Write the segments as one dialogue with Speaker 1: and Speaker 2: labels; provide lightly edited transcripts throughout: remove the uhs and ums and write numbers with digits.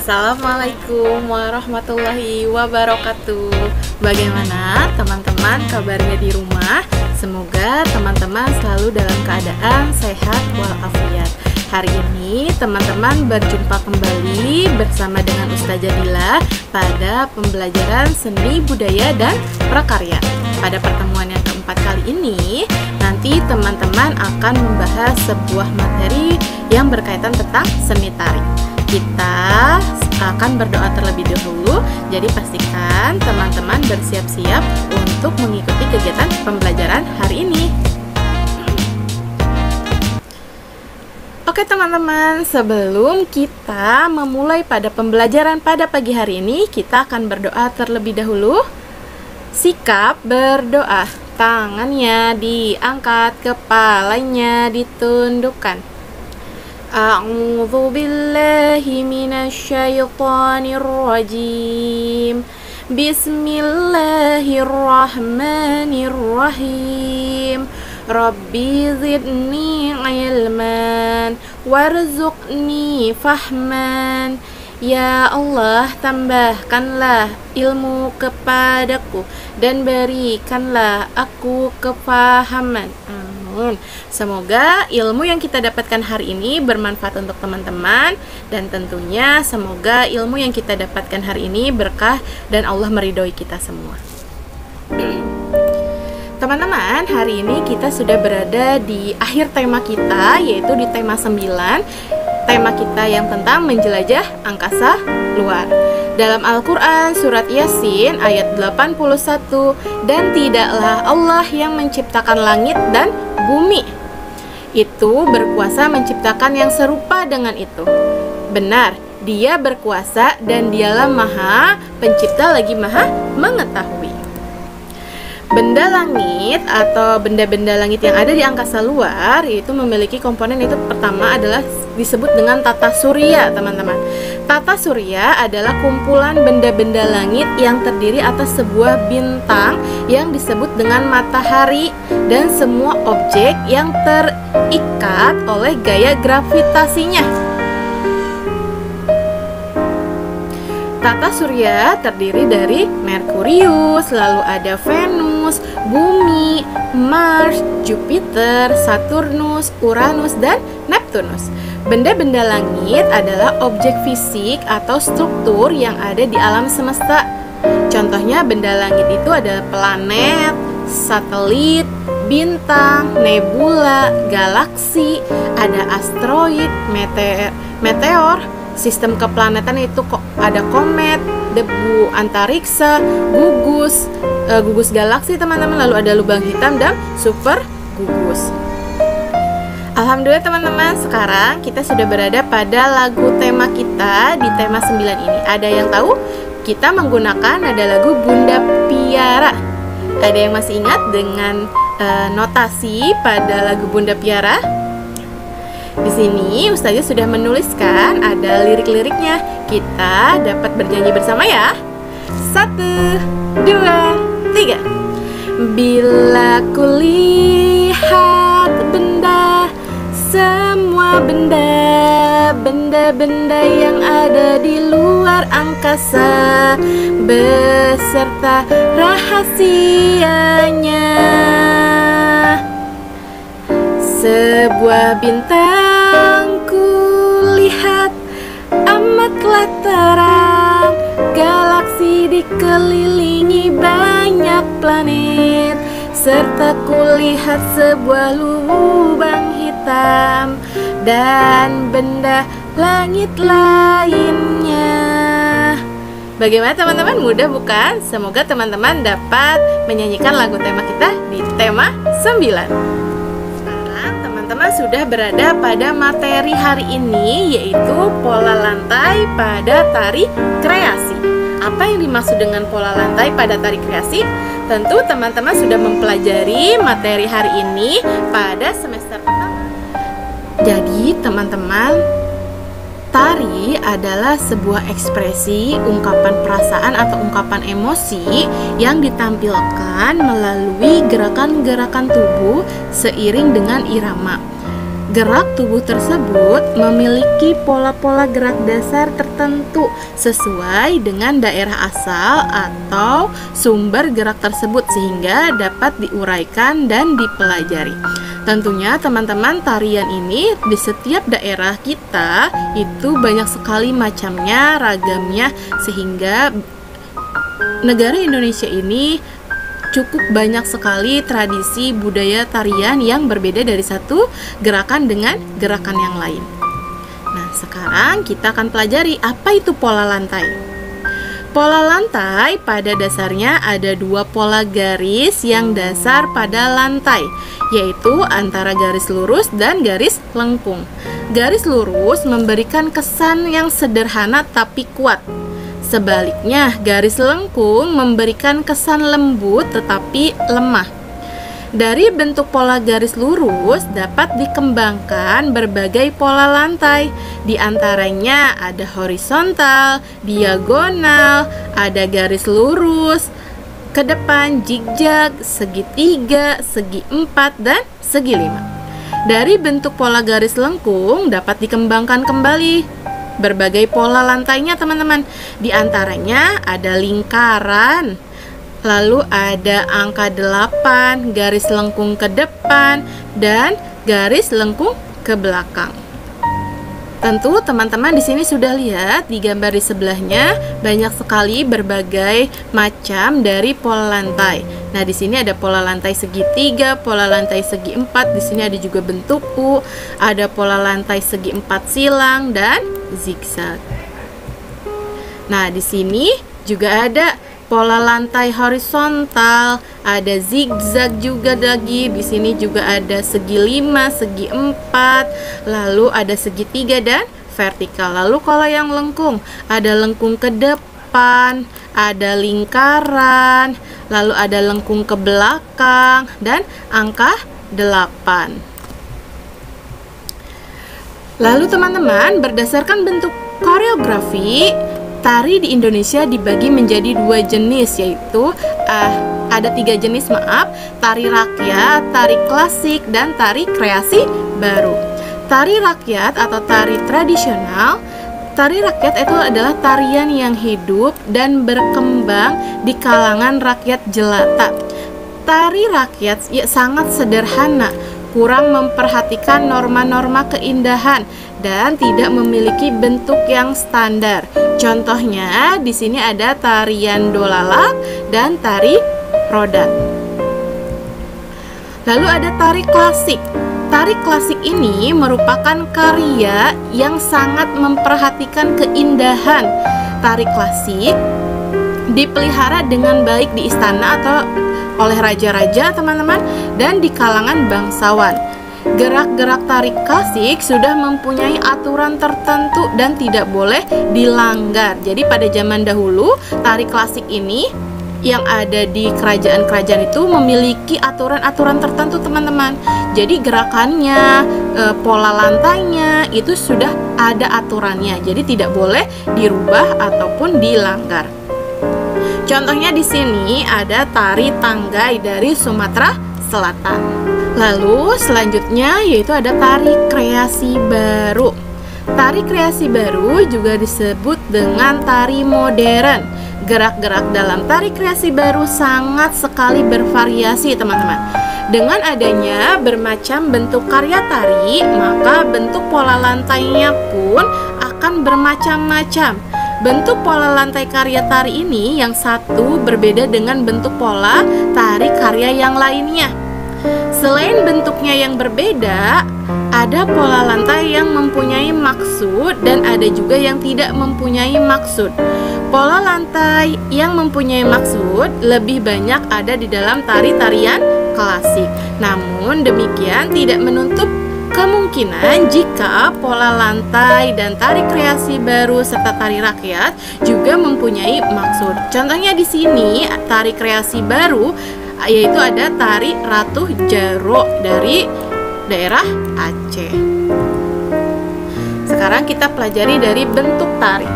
Speaker 1: Assalamualaikum warahmatullahi wabarakatuh. Bagaimana teman-teman kabarnya di rumah? Semoga teman-teman selalu dalam keadaan sehat walafiat. Hari ini teman-teman berjumpa kembali bersama dengan Ustazah Dila pada pembelajaran seni budaya dan prakarya. Pada pertemuan yang keempat kali ini, nanti teman-teman akan membahas sebuah materi yang berkaitan tentang seni tari. Kita akan berdoa terlebih dahulu, jadi pastikan teman-teman bersiap-siap untuk mengikuti kegiatan pembelajaran hari ini. Oke teman-teman, sebelum kita memulai pada pembelajaran pada pagi hari ini, kita akan berdoa terlebih dahulu. Sikap berdoa, tangannya diangkat, kepalanya ditundukkan. A'udzu billahi minasyaitonir rajim. Bismillahirrahmanirrahim. Rabbi zidni ilman warzuqni fahman. Ya Allah, tambahkanlah ilmu kepadaku dan berikanlah aku kefahaman. Amin. Semoga ilmu yang kita dapatkan hari ini bermanfaat untuk teman-teman, dan tentunya semoga ilmu yang kita dapatkan hari ini berkah dan Allah meridhoi kita semua. Teman-teman, hari ini kita sudah berada di akhir tema kita, yaitu di tema 9. Tema kita yang tentang menjelajah angkasa luar. Dalam Al-Quran surat Yasin ayat 81, dan tidaklah Allah yang menciptakan langit dan bumi itu berkuasa menciptakan yang serupa dengan itu. Benar, Dia berkuasa dan Dialah Maha Pencipta lagi Maha Mengetahui. Benda langit atau benda-benda langit yang ada di angkasa luar itu memiliki komponen, itu pertama adalah disebut dengan tata surya, teman-teman. Tata surya adalah kumpulan benda-benda langit yang terdiri atas sebuah bintang yang disebut dengan matahari dan semua objek yang terikat oleh gaya gravitasinya. Tata surya terdiri dari Merkurius, lalu ada Venus, Bumi, Mars, Jupiter, Saturnus, Uranus, dan Neptunus. Benda-benda langit adalah objek fisik atau struktur yang ada di alam semesta. Contohnya benda langit itu ada planet, satelit, bintang, nebula, galaksi, ada asteroid, meteor, sistem keplanetan itu ada komet, debu antariksa, gugus galaksi teman-teman, lalu ada lubang hitam dan super gugus. Alhamdulillah teman-teman, sekarang kita sudah berada pada lagu tema kita di tema 9 ini. Ada yang tahu? Kita menggunakan nada lagu Bunda Piara. Ada yang masih ingat dengan notasi pada lagu Bunda Piara? Di sini Ustazah sudah menuliskan ada lirik-liriknya. Kita dapat bernyanyi bersama ya. 1, 2, 3. Bila kulihat benda, semua benda-benda yang ada di luar angkasa beserta rahasianya. Sebuah bintang kulihat amatlah terang, galaksi dikelilingi banyak planet, serta kulihat sebuah lubang hitam dan benda langit lainnya. Bagaimana teman-teman? Mudah bukan? Semoga teman-teman dapat menyanyikan lagu tema kita di tema 9. Teman-teman sudah berada pada materi hari ini, yaitu pola lantai pada tari kreasi. Apa yang dimaksud dengan pola lantai pada tari kreasi? Tentu teman-teman sudah mempelajari materi hari ini pada semester pertama. Jadi teman-teman, tari adalah sebuah ekspresi, ungkapan perasaan atau ungkapan emosi yang ditampilkan melalui gerakan-gerakan tubuh seiring dengan irama. Gerak tubuh tersebut memiliki pola-pola gerak dasar tertentu sesuai dengan daerah asal atau sumber gerak tersebut sehingga dapat diuraikan dan dipelajari. Tentunya teman-teman, tarian ini di setiap daerah kita itu banyak sekali macamnya, ragamnya, sehingga negara Indonesia ini cukup banyak sekali tradisi budaya tarian yang berbeda dari satu gerakan dengan gerakan yang lain. Nah, sekarang kita akan pelajari apa itu pola lantai. Pola lantai pada dasarnya ada dua pola garis yang dasar pada lantai, yaitu antara garis lurus dan garis lengkung. Garis lurus memberikan kesan yang sederhana tapi kuat. Sebaliknya, garis lengkung memberikan kesan lembut tetapi lemah. Dari bentuk pola garis lurus dapat dikembangkan berbagai pola lantai. Di antaranya ada horizontal, diagonal, ada garis lurus, ke depan, zigzag, segitiga, segi empat, dan segi lima. Dari bentuk pola garis lengkung dapat dikembangkan kembali berbagai pola lantainya teman-teman. Di antaranya ada lingkaran, lalu ada angka 8, garis lengkung ke depan, dan garis lengkung ke belakang. Tentu teman-teman di sini sudah lihat di gambar di sebelahnya banyak sekali berbagai macam dari pola lantai. Nah, di sini ada pola lantai segitiga, pola lantai segi empat, di sini ada juga bentuk U, ada pola lantai segi empat silang dan zigzag. Nah, di sini juga ada pola lantai horizontal, ada zigzag juga lagi. Di sini juga ada segi 5, segi 4, lalu ada segitiga dan vertikal. Lalu kalau yang lengkung, ada lengkung ke depan, ada lingkaran, lalu ada lengkung ke belakang dan angka 8. Lalu teman-teman, berdasarkan bentuk koreografi, tari di Indonesia dibagi menjadi dua jenis, yaitu ada 3 jenis, tari rakyat, tari klasik, dan tari kreasi baru. Tari rakyat atau tari tradisional, tari rakyat itu adalah tarian yang hidup dan berkembang di kalangan rakyat jelata. Tari rakyat sangat sederhana, kurang memperhatikan norma-norma keindahan dan tidak memiliki bentuk yang standar. Contohnya di sini ada tarian dolalak dan tari rodat. Lalu ada tari klasik. Tari klasik ini merupakan karya yang sangat memperhatikan keindahan. Tari klasik dipelihara dengan baik di istana atau oleh raja-raja teman-teman dan di kalangan bangsawan. Gerak-gerak tari klasik sudah mempunyai aturan tertentu dan tidak boleh dilanggar. Jadi pada zaman dahulu tari klasik ini yang ada di kerajaan-kerajaan itu memiliki aturan-aturan tertentu teman-teman. Jadi gerakannya, pola lantainya itu sudah ada aturannya. Jadi tidak boleh dirubah ataupun dilanggar. Contohnya di sini ada tari tanggai dari Sumatera Selatan. Lalu selanjutnya yaitu ada tari kreasi baru. Tari kreasi baru juga disebut dengan tari modern. Gerak-gerak dalam tari kreasi baru sangat sekali bervariasi teman-teman. Dengan adanya bermacam bentuk karya tari, maka bentuk pola lantainya pun akan bermacam-macam. Bentuk pola lantai karya tari ini yang satu berbeda dengan bentuk pola tari karya yang lainnya. Selain bentuknya yang berbeda, ada pola lantai yang mempunyai maksud dan ada juga yang tidak mempunyai maksud. Pola lantai yang mempunyai maksud lebih banyak ada di dalam tari-tarian klasik. Namun demikian tidak menutup kemungkinan jika pola lantai dan tari kreasi baru serta tari rakyat juga mempunyai maksud. Contohnya di sini tari kreasi baru yaitu ada tari Ratu Jaro dari daerah Aceh. Sekarang kita pelajari dari bentuk tari.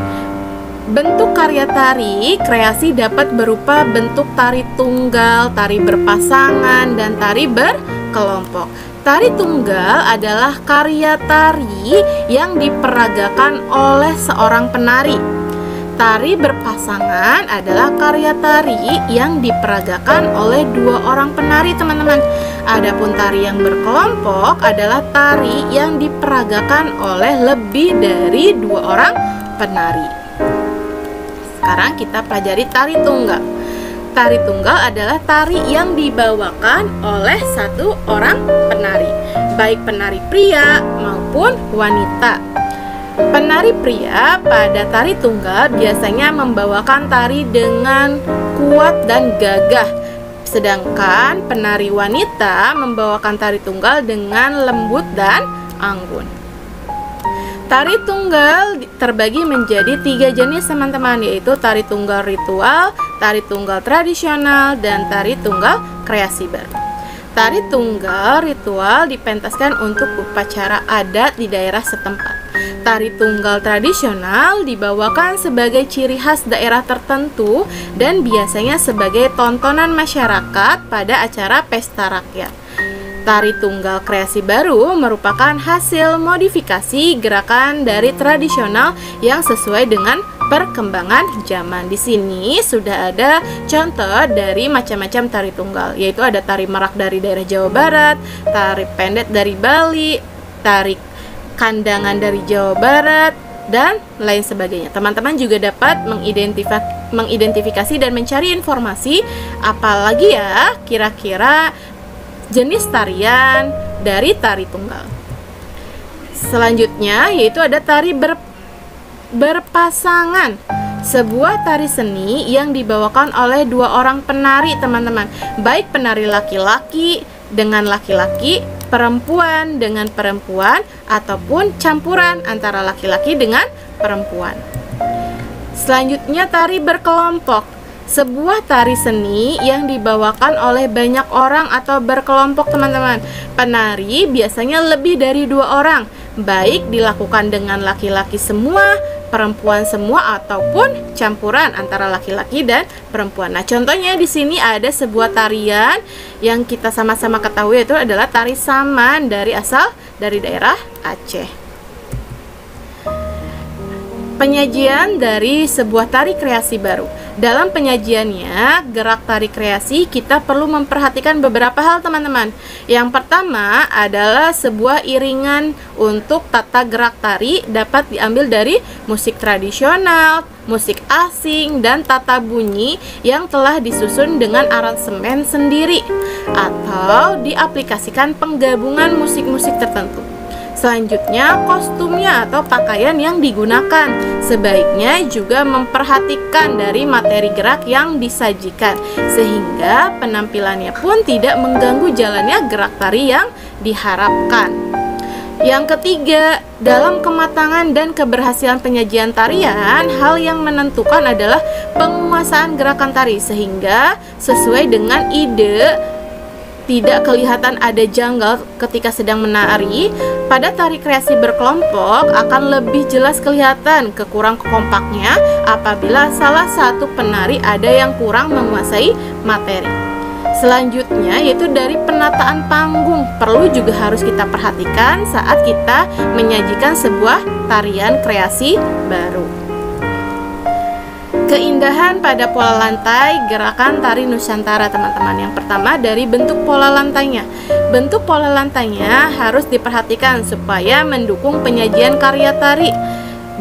Speaker 1: Bentuk karya tari kreasi dapat berupa bentuk tari tunggal, tari berpasangan, dan tari berkelompok. Tari tunggal adalah karya tari yang diperagakan oleh seorang penari. Tari berpasangan adalah karya tari yang diperagakan oleh dua orang penari, teman-teman. Adapun tari yang berkelompok adalah tari yang diperagakan oleh lebih dari dua orang penari. Sekarang kita pelajari tari tunggal. Tari tunggal adalah tari yang dibawakan oleh satu orang penari, baik penari pria maupun wanita. Penari pria pada tari tunggal biasanya membawakan tari dengan kuat dan gagah, sedangkan penari wanita membawakan tari tunggal dengan lembut dan anggun. Tari tunggal terbagi menjadi 3 jenis, teman-teman, yaitu tari tunggal ritual, tari tunggal tradisional, dan tari tunggal kreasi baru. Tari tunggal ritual dipentaskan untuk upacara adat di daerah setempat. Tari tunggal tradisional dibawakan sebagai ciri khas daerah tertentu dan biasanya sebagai tontonan masyarakat pada acara pesta rakyat. Tari tunggal kreasi baru merupakan hasil modifikasi gerakan dari tradisional yang sesuai dengan perkembangan zaman. Di sini sudah ada contoh dari macam-macam tari tunggal, yaitu ada tari merak dari daerah Jawa Barat, tari pendet dari Bali, tari kandangan dari Jawa Barat, dan lain sebagainya. Teman-teman juga dapat mengidentifikasi dan mencari informasi apalagi ya kira-kira jenis tarian dari tari tunggal. Selanjutnya yaitu ada tari berpasangan, sebuah tari seni yang dibawakan oleh dua orang penari, teman-teman, baik penari laki-laki dengan laki-laki, perempuan dengan perempuan, ataupun campuran antara laki-laki dengan perempuan. Selanjutnya tari berkelompok, sebuah tari seni yang dibawakan oleh banyak orang atau berkelompok, teman-teman. Penari biasanya lebih dari 2 orang, baik dilakukan dengan laki-laki semua, perempuan semua, ataupun campuran antara laki-laki dan perempuan. Nah, contohnya di sini ada sebuah tarian yang kita sama-sama ketahui, yaitu adalah tari saman asal dari daerah Aceh. Penyajian dari sebuah tari kreasi baru. Dalam penyajiannya, gerak tari kreasi kita perlu memperhatikan beberapa hal, teman-teman. Yang pertama adalah sebuah iringan untuk tata gerak tari dapat diambil dari musik tradisional, musik asing, dan tata bunyi yang telah disusun dengan aransemen sendiri atau diaplikasikan penggabungan musik-musik tertentu. Selanjutnya, kostumnya atau pakaian yang digunakan sebaiknya juga memperhatikan dari materi gerak yang disajikan, sehingga penampilannya pun tidak mengganggu jalannya gerak tari yang diharapkan. Yang ketiga, dalam kematangan dan keberhasilan penyajian tarian, hal yang menentukan adalah penguasaan gerakan tari, sehingga sesuai dengan ide tidak kelihatan ada janggal ketika sedang menari. Pada tari kreasi berkelompok akan lebih jelas kelihatan kekurang kompaknya apabila salah satu penari ada yang kurang menguasai materi. Selanjutnya yaitu dari penataan panggung, perlu juga harus kita perhatikan saat kita menyajikan sebuah tarian kreasi baru. Keindahan pada pola lantai gerakan tari Nusantara, teman-teman. Yang pertama dari bentuk pola lantainya. Bentuk pola lantainya harus diperhatikan supaya mendukung penyajian karya tari.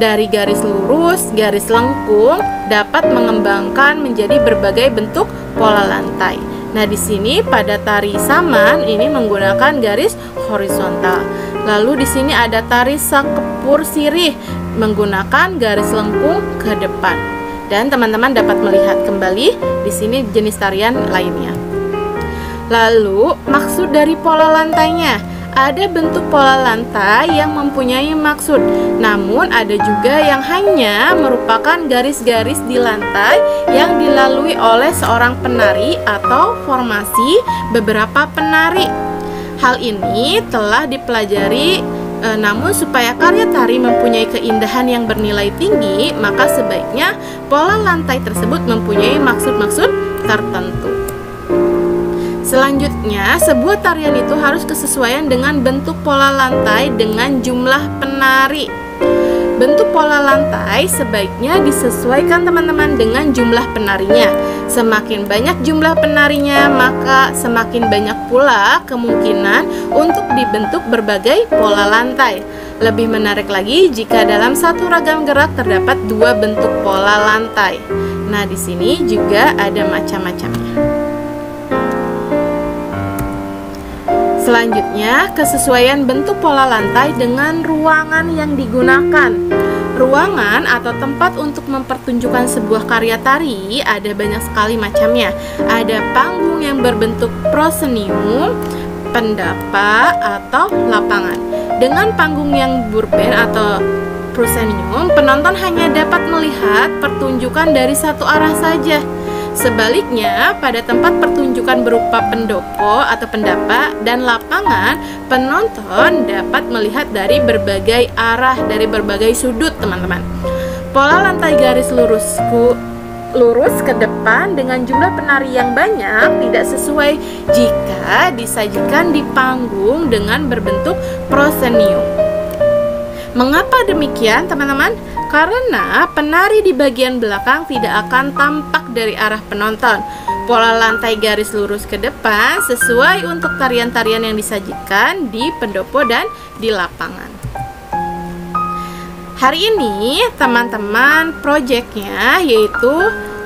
Speaker 1: Dari garis lurus, garis lengkung dapat mengembangkan menjadi berbagai bentuk pola lantai. Nah, di sini pada tari saman ini menggunakan garis horizontal. Lalu di sini ada tari sakepur sirih menggunakan garis lengkung ke depan. Dan teman-teman dapat melihat kembali di sini jenis tarian lainnya. Lalu maksud dari pola lantainya, ada bentuk pola lantai yang mempunyai maksud, namun ada juga yang hanya merupakan garis-garis di lantai yang dilalui oleh seorang penari atau formasi beberapa penari. Hal ini telah dipelajari. Namun supaya karya tari mempunyai keindahan yang bernilai tinggi, maka sebaiknya pola lantai tersebut mempunyai maksud-maksud tertentu. Selanjutnya, sebuah tarian itu harus kesesuaian dengan bentuk pola lantai dengan jumlah penari. Bentuk pola lantai sebaiknya disesuaikan teman-teman dengan jumlah penarinya. Semakin banyak jumlah penarinya, maka semakin banyak pula kemungkinan untuk dibentuk berbagai pola lantai. Lebih menarik lagi jika dalam satu ragam gerak terdapat dua bentuk pola lantai. Nah, di sini juga ada macam-macamnya. Selanjutnya, kesesuaian bentuk pola lantai dengan ruangan yang digunakan. Ruangan atau tempat untuk mempertunjukkan sebuah karya tari ada banyak sekali macamnya. Ada panggung yang berbentuk proscenium, pendapa, atau lapangan. Dengan panggung yang burben atau proscenium, penonton hanya dapat melihat pertunjukan dari satu arah saja. Sebaliknya, pada tempat pertunjukan berupa pendopo atau pendapa dan lapangan, penonton dapat melihat dari berbagai arah, dari berbagai sudut, teman-teman. Pola lantai garis lurus ke depan dengan jumlah penari yang banyak tidak sesuai jika disajikan di panggung dengan berbentuk proscenium. Mengapa demikian, teman-teman? Karena penari di bagian belakang tidak akan tampak dari arah penonton. Pola lantai garis lurus ke depan sesuai untuk tarian-tarian yang disajikan di pendopo dan di lapangan. Hari ini teman-teman proyeknya yaitu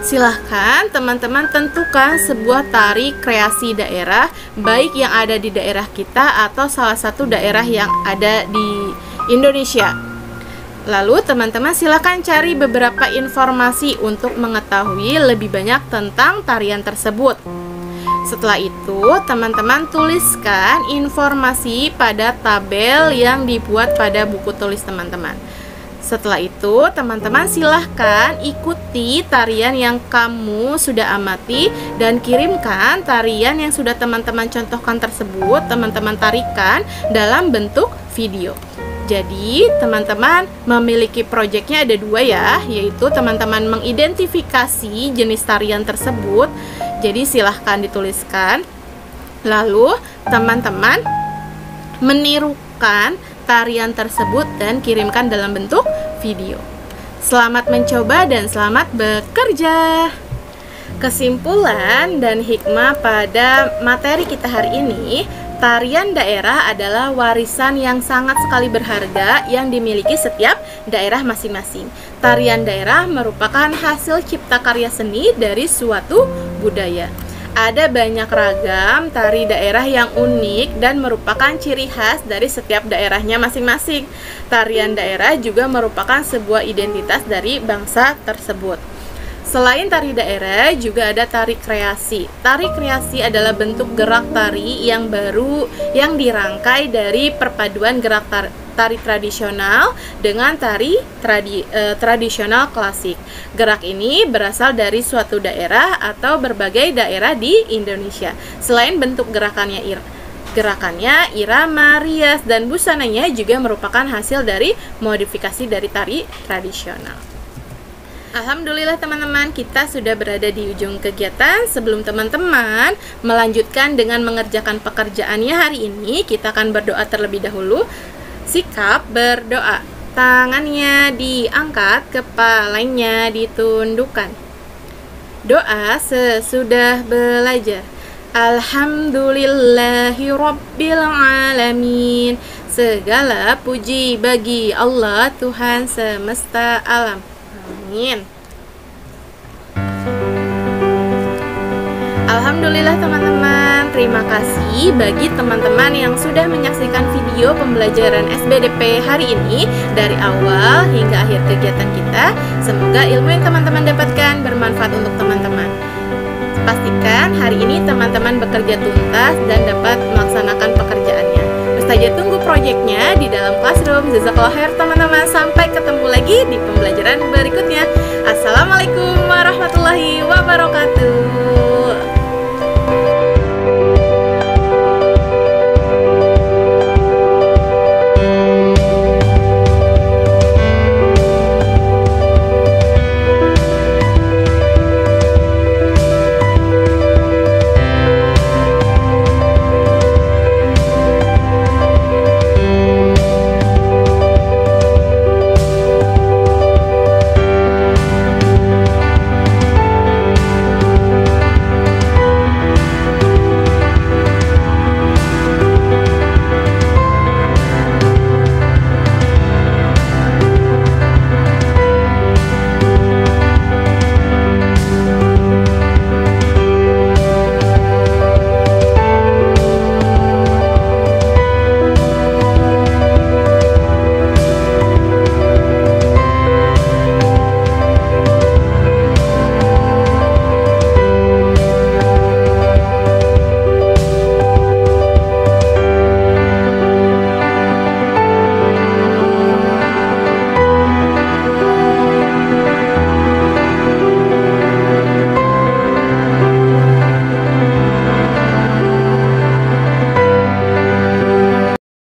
Speaker 1: silahkan teman-teman tentukan sebuah tari kreasi daerah, baik yang ada di daerah kita atau salah satu daerah yang ada di Indonesia. Lalu teman-teman silakan cari beberapa informasi untuk mengetahui lebih banyak tentang tarian tersebut. Setelah itu teman-teman tuliskan informasi pada tabel yang dibuat pada buku tulis teman-teman. Setelah itu teman-teman silahkan ikuti tarian yang kamu sudah amati dan kirimkan tarian yang sudah teman-teman contohkan tersebut, teman-teman tarikan dalam bentuk video. Jadi teman-teman memiliki proyeknya ada dua ya, yaitu teman-teman mengidentifikasi jenis tarian tersebut. Jadi silahkan dituliskan. Lalu teman-teman menirukan tarian tersebut dan kirimkan dalam bentuk video. Selamat mencoba dan selamat bekerja. Kesimpulan dan hikmah pada materi kita hari ini, tarian daerah adalah warisan yang sangat sekali berharga yang dimiliki setiap daerah masing-masing. Tarian daerah merupakan hasil cipta karya seni dari suatu budaya. Ada banyak ragam tari daerah yang unik dan merupakan ciri khas dari setiap daerahnya masing-masing. Tarian daerah juga merupakan sebuah identitas dari bangsa tersebut. Selain tari daerah, juga ada tari kreasi. Tari kreasi adalah bentuk gerak tari yang baru yang dirangkai dari perpaduan gerak tari tradisional dengan tari tradisional klasik. Gerak ini berasal dari suatu daerah atau berbagai daerah di Indonesia. Selain bentuk gerakannya irama, rias, dan busananya juga merupakan hasil dari modifikasi dari tari tradisional. Alhamdulillah teman-teman, kita sudah berada di ujung kegiatan. Sebelum teman-teman melanjutkan dengan mengerjakan pekerjaannya hari ini, kita akan berdoa terlebih dahulu. Sikap berdoa. Tangannya diangkat, kepalanya ditundukkan. Doa sesudah belajar. Alhamdulillahirabbil alamin. Segala puji bagi Allah, Tuhan semesta alam. Amin. Alhamdulillah teman-teman, terima kasih bagi teman-teman yang sudah menyaksikan video pembelajaran SBDP hari ini dari awal hingga akhir kegiatan kita. Semoga ilmu yang teman-teman dapatkan bermanfaat untuk teman-teman. Pastikan hari ini teman-teman bekerja tuntas dan dapat melaksanakan pekerjaannya. Ustazah tunggu proyeknya di dalam classroom. Jazakallah khair teman-teman. Sampai ketemu lagi di pembelajaran berikutnya.